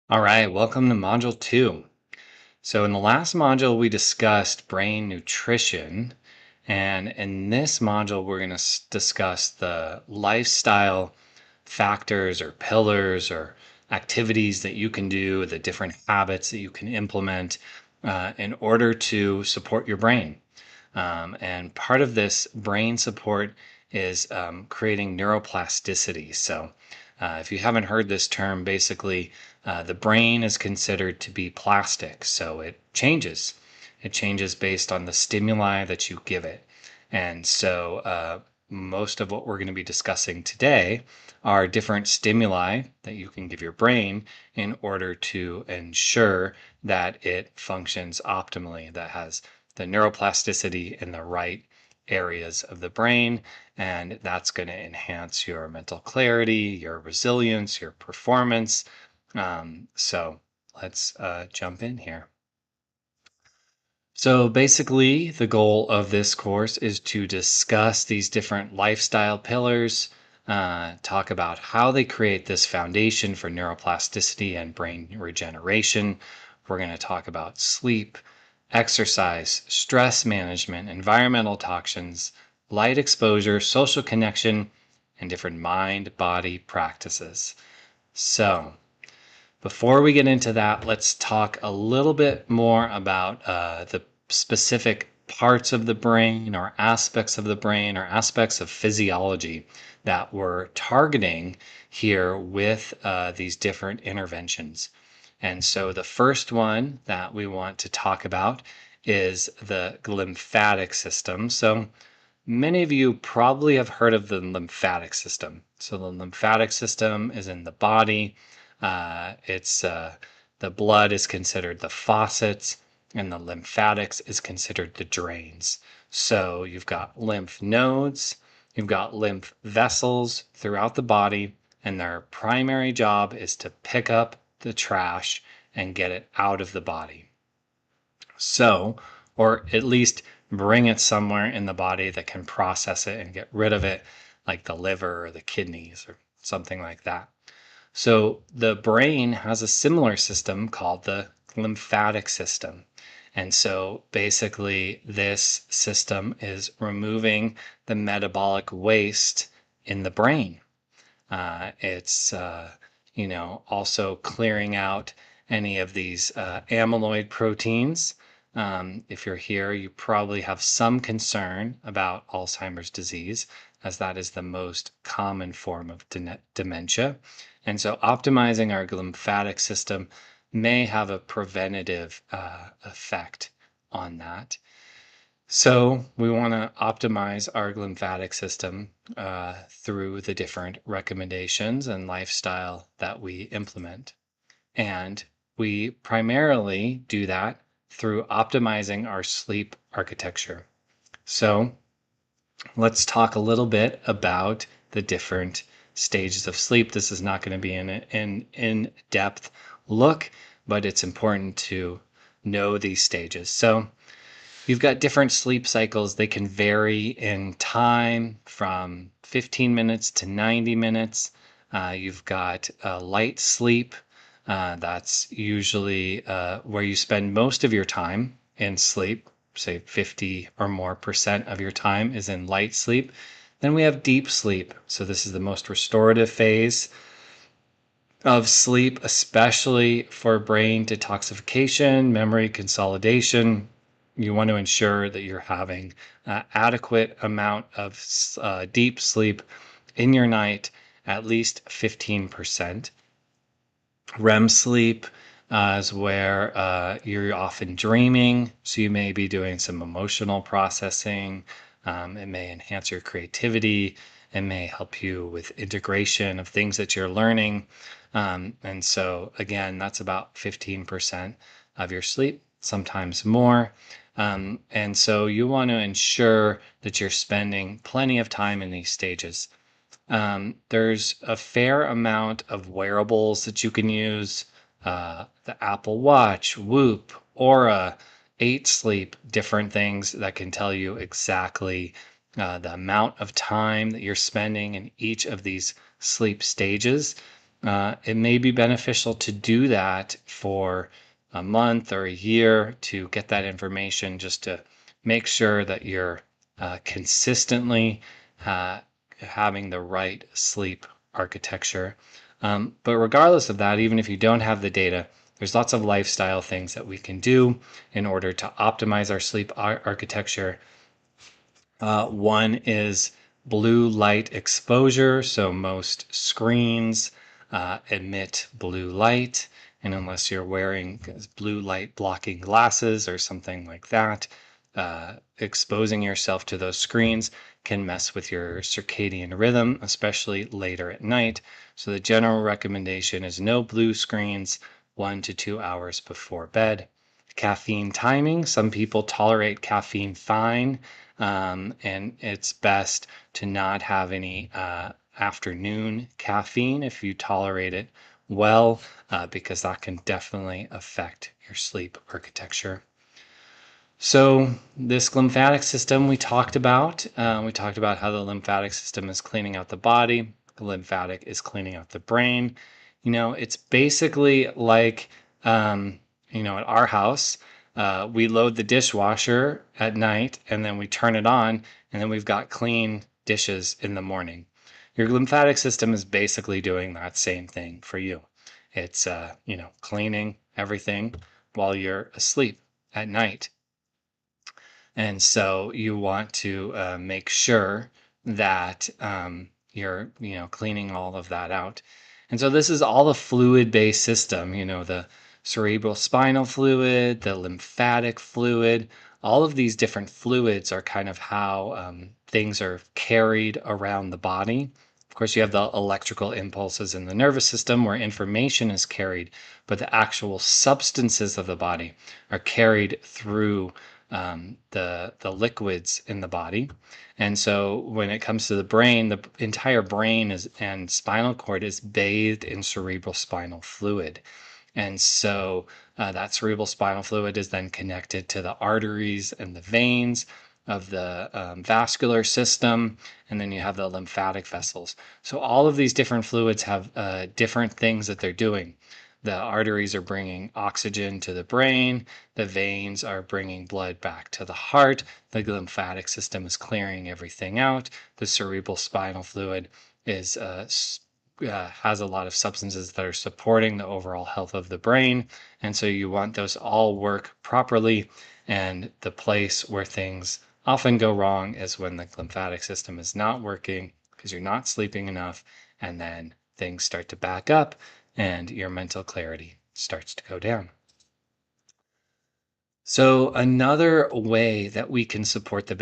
All right, welcome to Module 2. So, in the last module, we discussed brain nutrition. And in this module, we're going to discuss the lifestyle factors or pillars or activities that you can do, the different habits that you can implement in order to support your brain. And part of this brain support is creating neuroplasticity. So, if you haven't heard this term, basically, the brain is considered to be plastic. So it changes. It changes based on the stimuli that you give it. And so, most of what we're going to be discussing today are different stimuli that you can give your brain in order to ensure that it functions optimally, that has the neuroplasticity in the right areas of the brain, and that's going to enhance your mental clarity, your resilience, your performance. So let's jump in here. So basically, the goal of this course is to discuss these different lifestyle pillars, talk about how they create this foundation for neuroplasticity and brain regeneration. We're going to talk about sleep, exercise, stress management, environmental toxins, light exposure, social connection, and different mind body practices. So, before we get into that, let's talk a little bit more about the specific parts of the brain or aspects of the brain or aspects of physiology that we're targeting here with these different interventions. And so the first one that we want to talk about is the lymphatic system. So many of you probably have heard of the lymphatic system. So the lymphatic system is in the body. It's the blood is considered the faucets, and the lymphatics is considered the drains. So you've got lymph nodes, you've got lymph vessels throughout the body, and their primary job is to pick up the trash and get it out of the body. So, or at least bring it somewhere in the body that can process it and get rid of it, like the liver or the kidneys or something like that. So, the brain has a similar system called the lymphatic system. And so, basically, this system is removing the metabolic waste in the brain. It's also clearing out any of these amyloid proteins. If you're here, you probably have some concern about Alzheimer's disease, as that is the most common form of dementia. And so, optimizing our lymphatic system may have a preventative effect on that. So we want to optimize our lymphatic system through the different recommendations and lifestyle that we implement. And we primarily do that through optimizing our sleep architecture. So let's talk a little bit about the different stages of sleep. This is not going to be an in-depth look, but it's important to know these stages. So you've got different sleep cycles. They can vary in time from 15 minutes to 90 minutes. You've got light sleep. That's usually where you spend most of your time in sleep. Say 50 or more percent of your time is in light sleep. Then we have deep sleep. So this is the most restorative phase of sleep, especially for brain detoxification, memory consolidation. You want to ensure that you're having adequate amount of deep sleep in your night, at least 15%. REM sleep is where you're often dreaming, so you may be doing some emotional processing. It may enhance your creativity. It may help you with integration of things that you're learning. And so, again, that's about 15% of your sleep, sometimes more. And so you want to ensure that you're spending plenty of time in these stages. There's a fair amount of wearables that you can use. The Apple Watch, Whoop, Aura, 8 Sleep, different things that can tell you exactly the amount of time that you're spending in each of these sleep stages. it may be beneficial to do that for a month or a year to get that information, just to make sure that you're consistently having the right sleep architecture. But regardless of that, even if you don't have the data, there's lots of lifestyle things that we can do in order to optimize our sleep architecture. One is blue light exposure. So most screens emit blue light. And unless you're wearing blue light blocking glasses or something like that, exposing yourself to those screens can mess with your circadian rhythm, especially later at night. So the general recommendation is no blue screens 1 to 2 hours before bed. Caffeine timing. Some people tolerate caffeine fine, and it's best to not have any afternoon caffeine if you tolerate it well, because that can definitely affect your sleep architecture. So this lymphatic system we talked about how the lymphatic system is cleaning out the body. The lymphatic is cleaning out the brain. It's basically like, at our house, we load the dishwasher at night and then we turn it on and then we've got clean dishes in the morning. Your lymphatic system is basically doing that same thing for you. It's, cleaning everything while you're asleep at night. And so you want to make sure that you're, cleaning all of that out. And so this is all a fluid-based system, the cerebral spinal fluid, the lymphatic fluid, all of these different fluids are kind of how things are carried around the body. Of course, you have the electrical impulses in the nervous system where information is carried, but the actual substances of the body are carried through the liquids in the body. And so when it comes to the brain, the entire brain and spinal cord is bathed in cerebral spinal fluid. And so that cerebral spinal fluid is then connected to the arteries and the veins of the vascular system, and then you have the lymphatic vessels. So all of these different fluids have different things that they're doing. The arteries are bringing oxygen to the brain. The veins are bringing blood back to the heart. The lymphatic system is clearing everything out. The cerebral spinal fluid is has a lot of substances that are supporting the overall health of the brain. And so you want those all work properly. And the place where things often go wrong is when the lymphatic system is not working because you're not sleeping enough. And then things start to back up and your mental clarity starts to go down. So another way that we can support the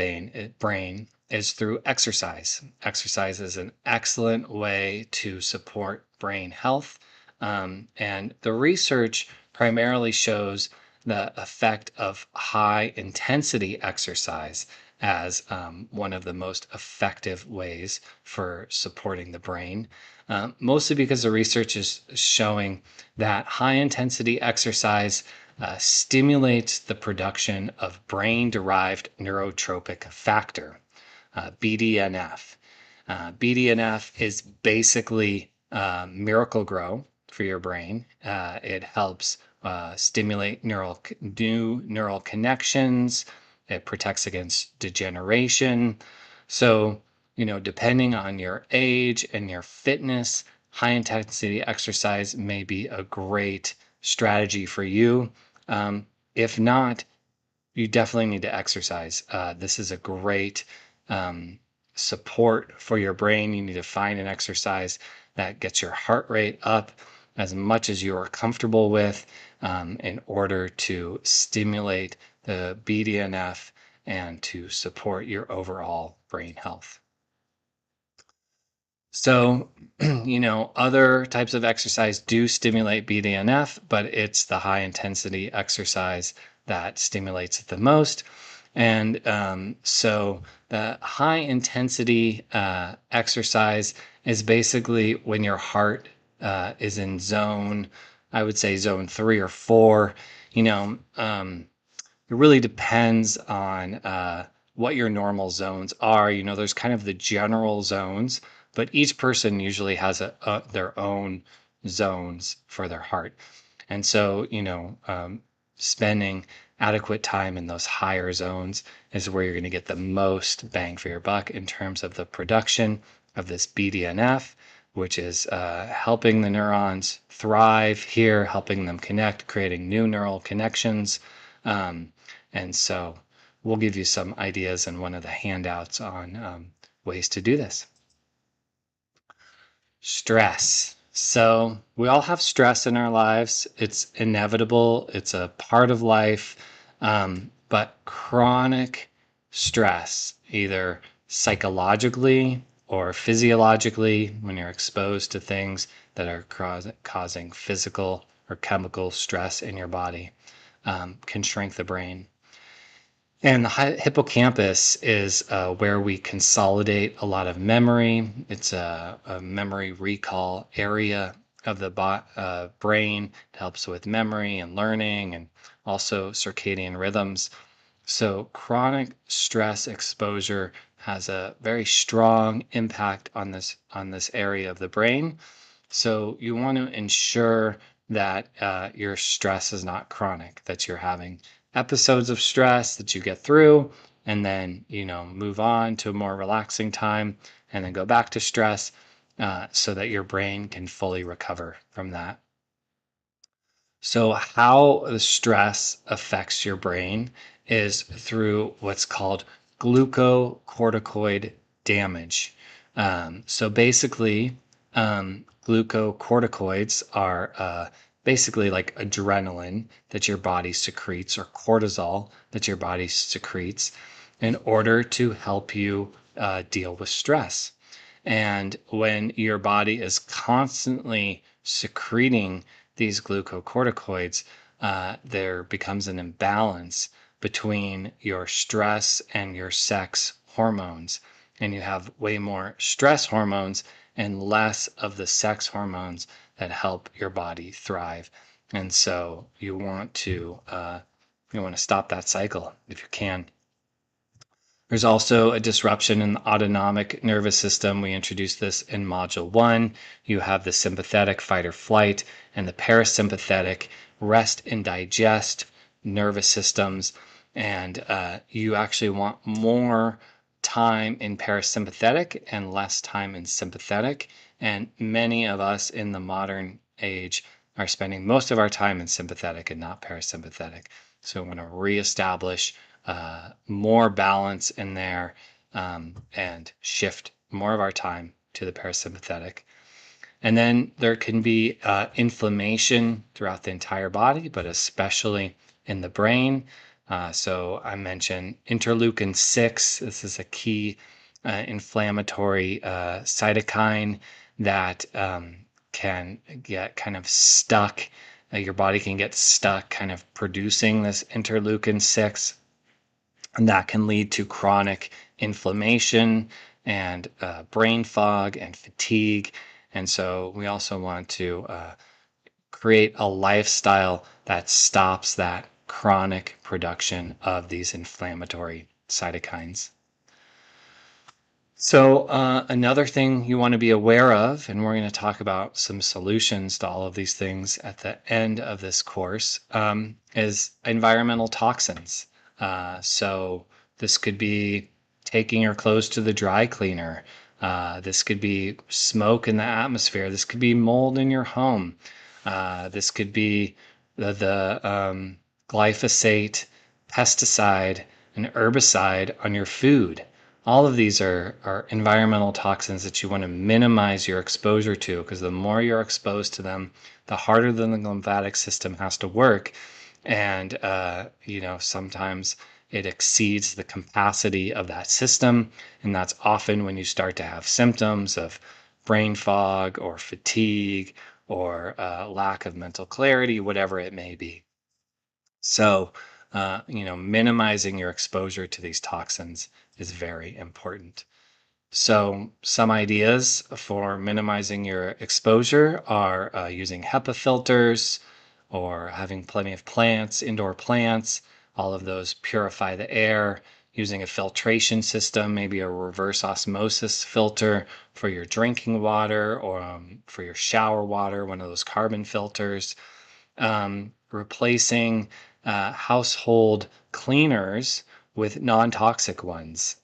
brain is through exercise. Exercise is an excellent way to support brain health. And the research primarily shows the effect of high intensity exercise as one of the most effective ways for supporting the brain. Mostly because the research is showing that high intensity exercise stimulates the production of brain-derived neurotrophic factor, BDNF. BDNF is basically Miracle-Gro for your brain. It helps stimulate new neural connections. It protects against degeneration. So, depending on your age and your fitness, high intensity exercise may be a great strategy for you. If not, you definitely need to exercise. This is a great support for your brain. You need to find an exercise that gets your heart rate up as much as you are comfortable with in order to stimulate the BDNF and to support your overall brain health. So, other types of exercise do stimulate BDNF, but it's the high intensity exercise that stimulates it the most. And so the high intensity exercise is basically when your heart is in zone, I would say zone 3 or 4. It really depends on what your normal zones are. There's kind of the general zones, but each person usually has their own zones for their heart. And so, spending adequate time in those higher zones is where you're going to get the most bang for your buck in terms of the production of this BDNF, which is helping the neurons thrive here, helping them connect, creating new neural connections. And so we'll give you some ideas in one of the handouts on ways to do this. Stress. So we all have stress in our lives. It's inevitable. It's a part of life. But chronic stress, either psychologically or physiologically, when you're exposed to things that are causing physical or chemical stress in your body, can shrink the brain. And the hippocampus is where we consolidate a lot of memory. It's a memory recall area of the brain. It helps with memory and learning and also circadian rhythms. So chronic stress exposure has a very strong impact on this area of the brain. So you want to ensure that your stress is not chronic, that you're having episodes of stress that you get through and then, move on to a more relaxing time and then go back to stress so that your brain can fully recover from that. So, how the stress affects your brain is through what's called glucocorticoid damage. So, basically, glucocorticoids are basically like adrenaline that your body secretes or cortisol that your body secretes in order to help you deal with stress. And when your body is constantly secreting these glucocorticoids, there becomes an imbalance between your stress and your sex hormones. And you have way more stress hormones and less of the sex hormones that help your body thrive. And so you want to stop that cycle if you can. There's also a disruption in the autonomic nervous system. We introduced this in module 1. You have the sympathetic fight or flight and the parasympathetic rest and digest nervous systems. And you actually want more time in parasympathetic and less time in sympathetic. And many of us in the modern age are spending most of our time in sympathetic and not parasympathetic. So we want to reestablish more balance in there and shift more of our time to the parasympathetic. And then there can be inflammation throughout the entire body, but especially in the brain. So I mentioned interleukin 6. This is a key inflammatory cytokine that can get kind of stuck. Your body can get stuck kind of producing this interleukin 6, and that can lead to chronic inflammation and brain fog and fatigue. And so we also want to create a lifestyle that stops that chronic production of these inflammatory cytokines. So another thing you want to be aware of, and we're going to talk about some solutions to all of these things at the end of this course, is environmental toxins. So this could be taking your clothes to the dry cleaner. This could be smoke in the atmosphere. This could be mold in your home. This could be the glyphosate, pesticide, and herbicide on your food. All of these are environmental toxins that you want to minimize your exposure to, because the more you're exposed to them, the harder the lymphatic system has to work. And, sometimes it exceeds the capacity of that system. And that's often when you start to have symptoms of brain fog or fatigue or lack of mental clarity, whatever it may be. So, minimizing your exposure to these toxins is very important. So, some ideas for minimizing your exposure are using HEPA filters or having plenty of plants, indoor plants. All of those purify the air, using a filtration system, maybe a reverse osmosis filter for your drinking water or for your shower water, one of those carbon filters, replacing household cleaners with non-toxic ones.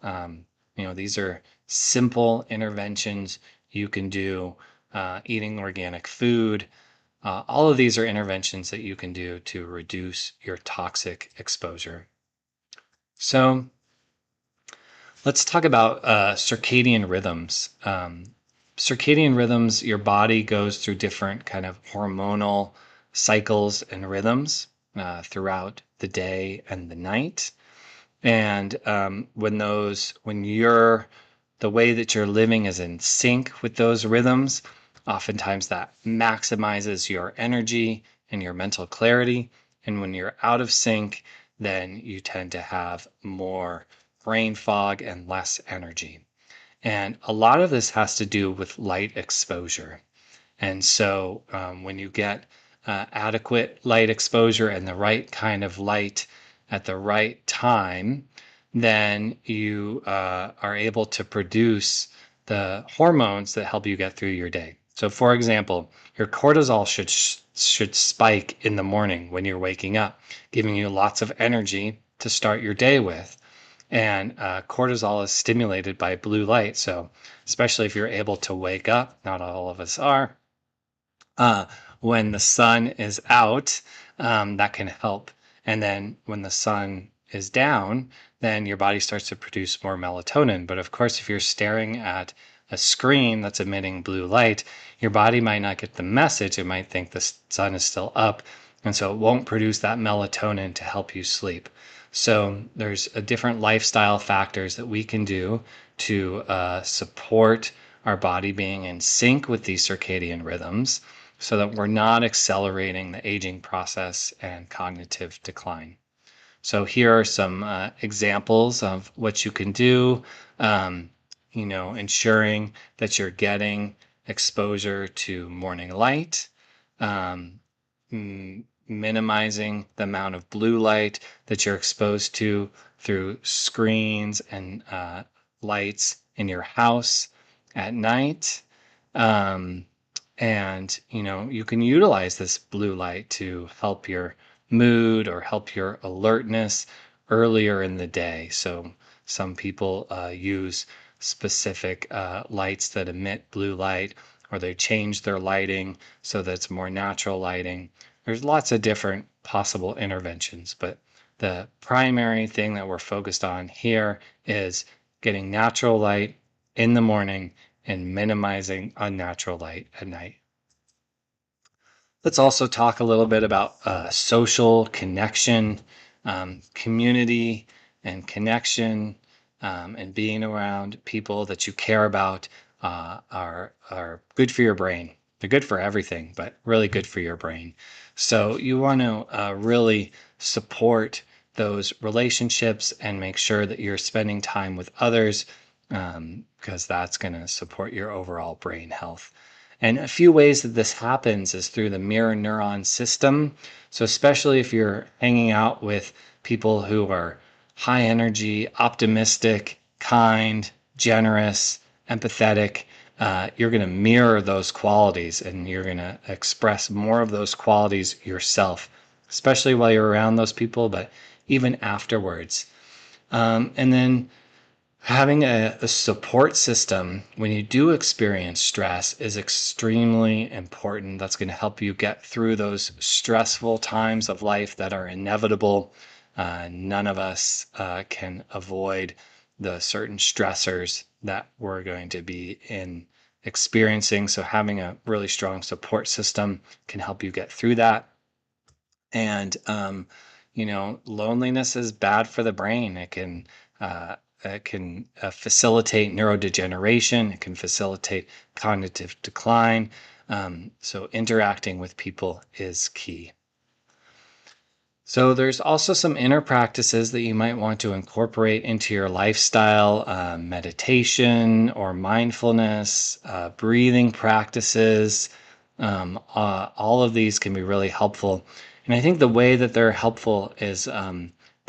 These are simple interventions you can do, eating organic food. All of these are interventions that you can do to reduce your toxic exposure. So let's talk about circadian rhythms. Circadian rhythms, your body goes through different kind of hormonal cycles and rhythms throughout the day and the night. And when the way that you're living is in sync with those rhythms, oftentimes that maximizes your energy and your mental clarity. And when you're out of sync, then you tend to have more brain fog and less energy. And a lot of this has to do with light exposure. And so when you get adequate light exposure and the right kind of light at the right time, then you are able to produce the hormones that help you get through your day. So for example, your cortisol should spike in the morning when you're waking up, giving you lots of energy to start your day with. And cortisol is stimulated by blue light. So especially if you're able to wake up, not all of us are, when the sun is out, that can help. And then when the sun is down, then your body starts to produce more melatonin. But of course, if you're staring at a screen that's emitting blue light, your body might not get the message. It might think the sun is still up. And so it won't produce that melatonin to help you sleep. So there's a different lifestyle factors that we can do to support our body being in sync with these circadian rhythms so that we're not accelerating the aging process and cognitive decline. So here are some examples of what you can do, ensuring that you're getting exposure to morning light, minimizing the amount of blue light that you're exposed to through screens and lights in your house at night. And you can utilize this blue light to help your mood or help your alertness earlier in the day. So some people use specific lights that emit blue light, or they change their lighting so that it's more natural lighting. There's lots of different possible interventions, but the primary thing that we're focused on here is getting natural light in the morning and minimizing unnatural light at night. Let's also talk a little bit about social connection, community and connection, and being around people that you care about are good for your brain. They're good for everything, but really good for your brain. So you want to really support those relationships and make sure that you're spending time with others, because that's going to support your overall brain health. And a few ways that this happens is through the mirror neuron system. So especially if you're hanging out with people who are high energy, optimistic, kind, generous, empathetic, you're going to mirror those qualities and you're going to express more of those qualities yourself, especially while you're around those people, but even afterwards. And then having a support system when you do experience stress is extremely important. That's going to help you get through those stressful times of life that are inevitable. None of us can avoid the certain stressors that we're going to be experiencing. So having a really strong support system can help you get through that. And loneliness is bad for the brain. It can facilitate neurodegeneration. It can facilitate cognitive decline. So interacting with people is key. So there's also some inner practices that you might want to incorporate into your lifestyle, meditation or mindfulness, breathing practices. All of these can be really helpful. And I think the way that they're helpful is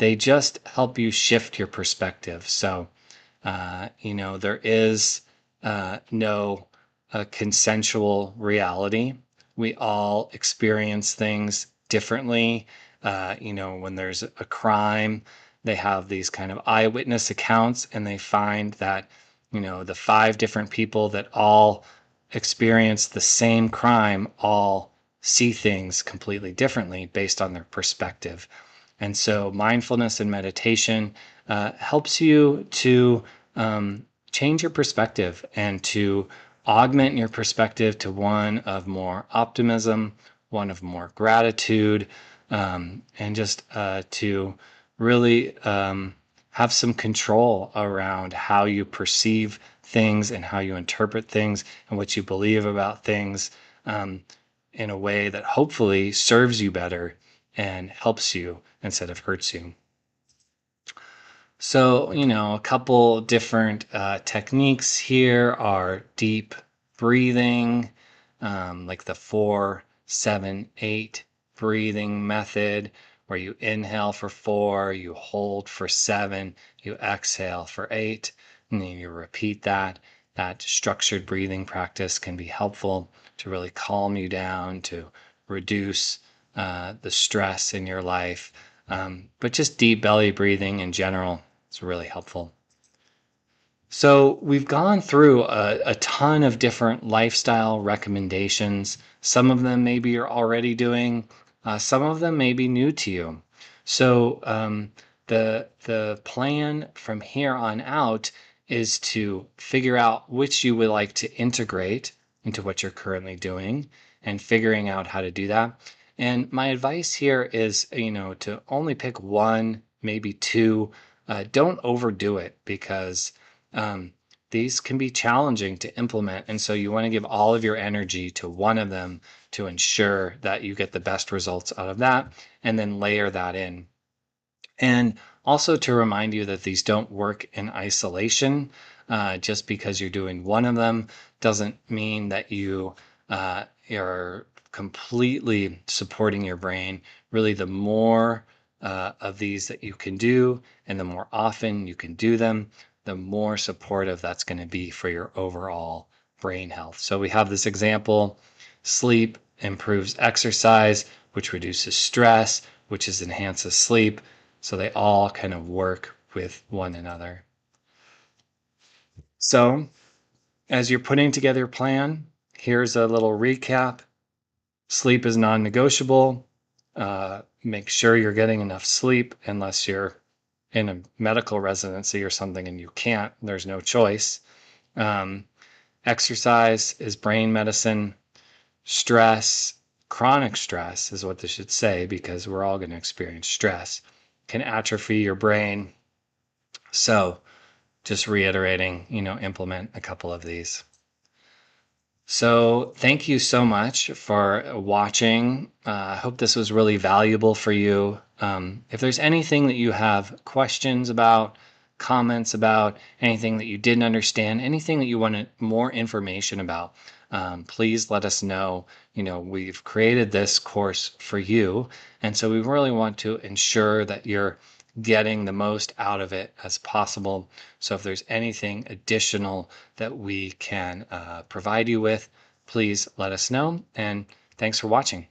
they just help you shift your perspective. So, there is no consensual reality. We all experience things differently. When there's a crime, they have these kind of eyewitness accounts, and they find that, the five different people that all experience the same crime all see things completely differently based on their perspective. And so mindfulness and meditation helps you to change your perspective and to augment your perspective to one of more optimism, one of more gratitude, and just to really have some control around how you perceive things and how you interpret things and what you believe about things in a way that hopefully serves you better and helps you instead of hurts you. So, a couple different techniques here are deep breathing, like the 4-7-8 breathing method, where you inhale for 4, you hold for 7, you exhale for 8, and then you repeat that. That structured breathing practice can be helpful to really calm you down, to reduce the stress in your life. But just deep belly breathing in general, it's really helpful. So we've gone through a ton of different lifestyle recommendations. Some of them maybe you're already doing. Some of them may be new to you. So the plan from here on out is to figure out which you would like to integrate into what you're currently doing and figuring out how to do that. And my advice here is, to only pick one, maybe two. Don't overdo it, because these can be challenging to implement. And so you want to give all of your energy to one of them to ensure that you get the best results out of that, and then layer that in. And also to remind you that these don't work in isolation. Just because you're doing one of them doesn't mean that you're completely supporting your brain. Really, the more of these that you can do, and the more often you can do them, the more supportive that's going to be for your overall brain health. So we have this example: sleep improves exercise, which reduces stress, which enhances sleep. So they all kind of work with one another. So as you're putting together a plan, here's a little recap. Sleep is non-negotiable. Make sure you're getting enough sleep, unless you're in a medical residency or something and you can't, there's no choice. Exercise is brain medicine. Stress, chronic stress is what this should say, because we're all going to experience stress, can atrophy your brain. So just reiterating, implement a couple of these. So thank you so much for watching. I hope this was really valuable for you. If there's anything that you have questions about, comments about, anything that you didn't understand, anything that you wanted more information about, please let us know. We've created this course for you, and so we really want to ensure that you're getting the most out of it as possible. So if there's anything additional that we can provide you with, please let us know. And thanks for watching.